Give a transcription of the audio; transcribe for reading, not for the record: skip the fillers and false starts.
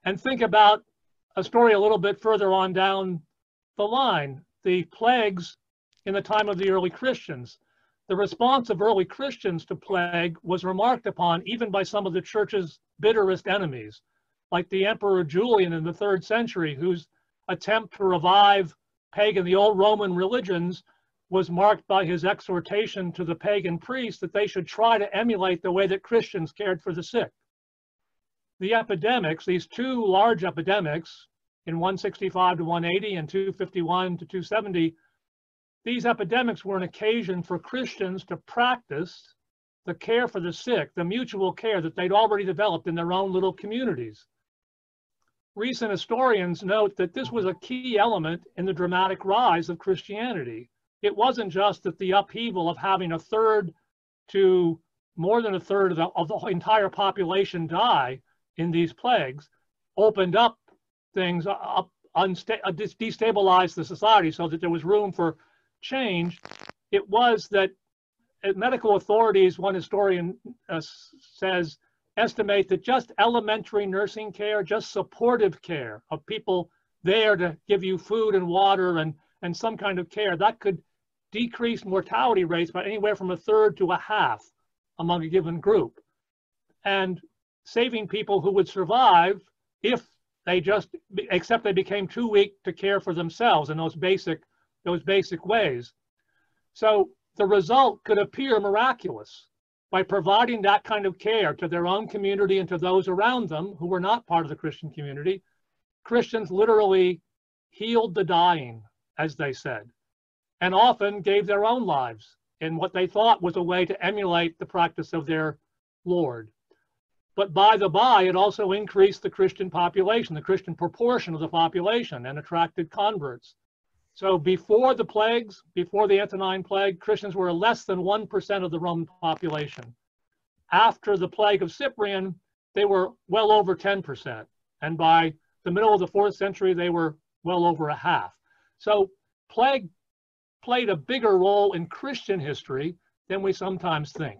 And think about a story a little bit further on down the line, the plagues in the time of the early Christians. The response of early Christians to plague was remarked upon even by some of the church's bitterest enemies, like the Emperor Julian in the 3rd century, whose attempt to revive the old Roman religions was marked by his exhortation to the pagan priests that they should try to emulate the way that Christians cared for the sick. The epidemics, these two large epidemics in 165 to 180 and 251 to 270, these epidemics were an occasion for Christians to practice the care for the sick, the mutual care that they'd already developed in their own little communities. Recent historians note that this was a key element in the dramatic rise of Christianity. It wasn't just that the upheaval of having a third to more than a third of the entire population die in these plagues opened up things, destabilized the society so that there was room for change. It was that medical authorities, one historian says, estimate that just elementary nursing care, just supportive care of people there to give you food and water and some kind of care, that could decrease mortality rates by anywhere from a third to a half among a given group. And saving people who would survive if they except they became too weak to care for themselves in those basic ways. So the result could appear miraculous. By providing that kind of care to their own community and to those around them who were not part of the Christian community, Christians literally healed the dying, as they said, and often gave their own lives in what they thought was a way to emulate the practice of their Lord. But by the by, it also increased the Christian population, the Christian proportion of the population, and attracted converts. So before the plagues, before the Antonine Plague, Christians were less than 1% of the Roman population. After the plague of Cyprian, they were well over 10%. And by the middle of the 4th century, they were well over a half. So plague played a bigger role in Christian history than we sometimes think.